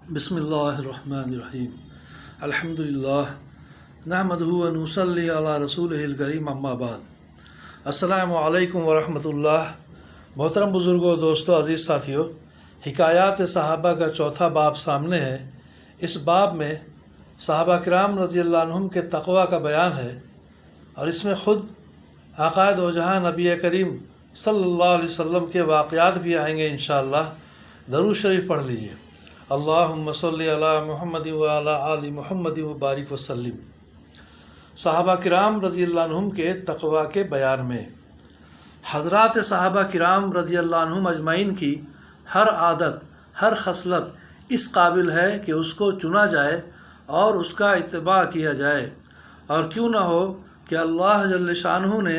بسم اللہ الرحمن الرحیم الحمدللہ نحمدہ و نصلی علی رسولہ الکریم اما بعد۔ السلام علیکم ورحمۃ اللہ۔ محترم بزرگوں، دوستوں، عزیز ساتھیوں، حکایات صحابہ کا چوتھا باب سامنے ہے۔ اس باب میں صحابہ کرام رضی اللہ عنہم کے تقوی کا بیان ہے، اور اس میں خود آقائے دو جہاں نبی کریم صلی اللہ علیہ وسلم کے واقعات بھی آئیں گے انشاءاللہ۔ درود شریف پڑھ لیجئے۔ اللہم صلی علی محمد و علی آل محمد و بارک وسلم۔ صحابہ کرام رضی اللہ عنہم کے تقوی کے بیان میں حضرات صحابہ کرام رضی اللہ عنہم اجمعین کی ہر عادت، ہر خصلت اس قابل ہے کہ اس کو چنا جائے اور اس کا اتباع کیا جائے، اور کیوں نہ ہو کہ اللہ جل شانہ نے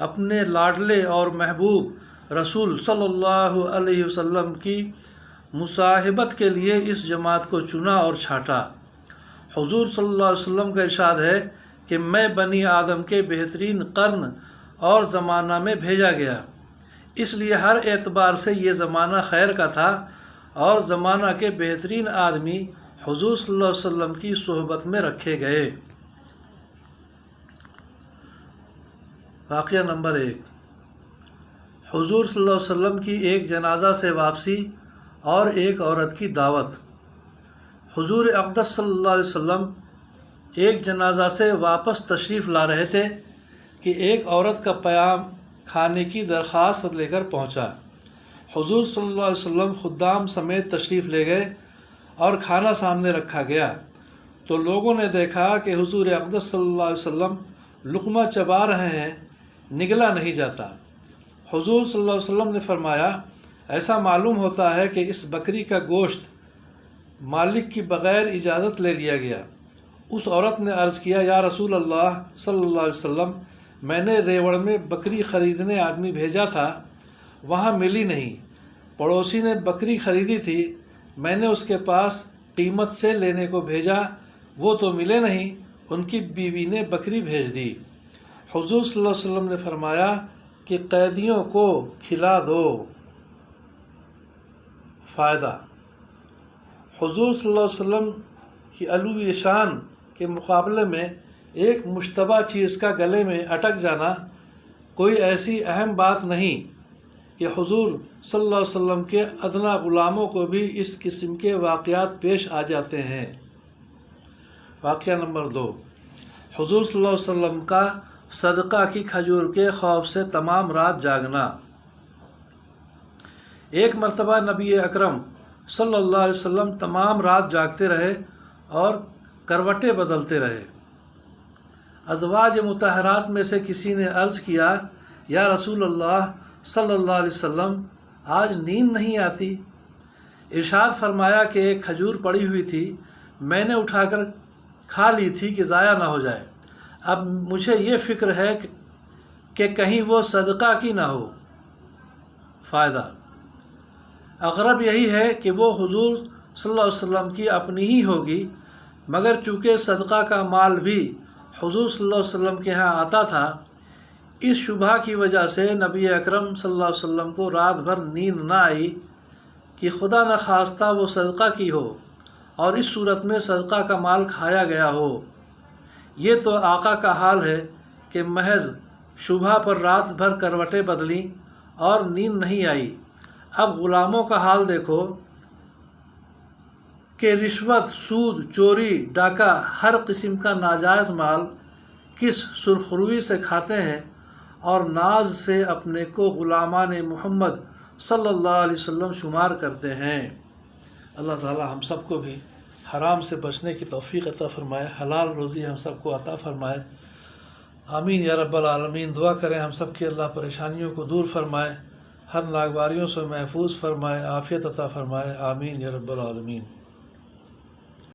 اپنے لاڈلے اور محبوب رسول صلی اللہ علیہ وسلم کی مصاحبت کے لیے اس جماعت کو چنا اور چھانٹا۔ حضور صلی اللہ علیہ وسلم کا ارشاد ہے کہ میں بنی آدم کے بہترین قرن اور زمانہ میں بھیجا گیا، اس لیے ہر اعتبار سے یہ زمانہ خیر کا تھا، اور زمانہ کے بہترین آدمی حضور صلی اللہ علیہ وسلم کی صحبت میں رکھے گئے۔ واقعہ نمبر 1، حضور صلی اللہ علیہ وسلم کی ایک جنازہ سے واپسی اور ایک عورت کی دعوت۔ حضور اقدس صلی اللہ علیہ وسلم ایک جنازہ سے واپس تشریف لا رہے تھے کہ ایک عورت کا پیام کھانے کی درخواست لے کر پہنچا۔ حضور صلی اللہ علیہ وسلم خدام سمیت تشریف لے گئے اور کھانا سامنے رکھا گیا، تو لوگوں نے دیکھا کہ حضور اقدس صلی اللہ علیہ وسلم لقمہ چبا رہے ہیں، نگلا نہیں جاتا۔ حضور صلی اللہ علیہ وسلم نے فرمایا، ایسا معلوم ہوتا ہے کہ اس بکری کا گوشت مالک کی بغیر اجازت لے لیا گیا۔ اس عورت نے عرض کیا، یا رسول اللہ صلی اللہ علیہ وسلم، میں نے ریوڑ میں بکری خریدنے آدمی بھیجا تھا، وہاں ملی نہیں۔ پڑوسی نے بکری خریدی تھی، میں نے اس کے پاس قیمت سے لینے کو بھیجا، وہ تو ملے نہیں، ان کی بیوی نے بکری بھیج دی۔ حضور صلی اللہ علیہ وسلم نے فرمایا کہ قیدیوں کو کھلا دو۔ فائدہ: حضور صلی اللہ علیہ وسلم کی علوی شان کے مقابلے میں ایک مشتبہ چیز کا گلے میں اٹک جانا کوئی ایسی اہم بات نہیں کہ حضور صلی اللہ علیہ وسلم کے ادنا غلاموں کو بھی اس قسم کے واقعات پیش آ جاتے ہیں۔ واقعہ نمبر 2، حضور صلی اللہ علیہ وسلم کا صدقہ کی کھجور کے خوف سے تمام رات جاگنا۔ ایک مرتبہ نبی اکرم صلی اللہ علیہ وسلم تمام رات جاگتے رہے اور کروٹیں بدلتے رہے۔ ازواج مطہرات میں سے کسی نے عرض کیا، یا رسول اللہ صلی اللہ علیہ وسلم، آج نیند نہیں آتی؟ ارشاد فرمایا کہ ایک کھجور پڑی ہوئی تھی، میں نے اٹھا کر کھا لی تھی کہ ضائع نہ ہو جائے، اب مجھے یہ فکر ہے کہ کہیں وہ صدقہ کی نہ ہو۔ فائدہ: اغرب یہی ہے کہ وہ حضور صلی اللہ علیہ وسلم کی اپنی ہی ہوگی، مگر چونکہ صدقہ کا مال بھی حضور صلی اللہ علیہ وسلم کے ہاں آتا تھا، اس شبہ کی وجہ سے نبی اکرم صلی اللہ علیہ وسلم کو رات بھر نیند نہ آئی کہ خدا نخواستہ وہ صدقہ کی ہو اور اس صورت میں صدقہ کا مال کھایا گیا ہو۔ یہ تو آقا کا حال ہے کہ محض شبہ پر رات بھر کروٹیں بدلیں اور نیند نہیں آئی۔ اب غلاموں کا حال دیکھو کہ رشوت، سود، چوری، ڈاکہ، ہر قسم کا ناجائز مال کس سرخروئی سے کھاتے ہیں، اور ناز سے اپنے کو غلامان محمد صلی اللہ علیہ وسلم شمار کرتے ہیں۔ اللہ تعالی ہم سب کو بھی حرام سے بچنے کی توفیق عطا فرمائے، حلال روزی ہم سب کو عطا فرمائے۔ آمین یا رب العالمین۔ دعا کریں ہم سب کی اللہ پریشانیوں کو دور فرمائے، ہر ناگواریوں سے محفوظ فرمائے، عافیت عطا فرمائے۔ آمین یا رب العالمین۔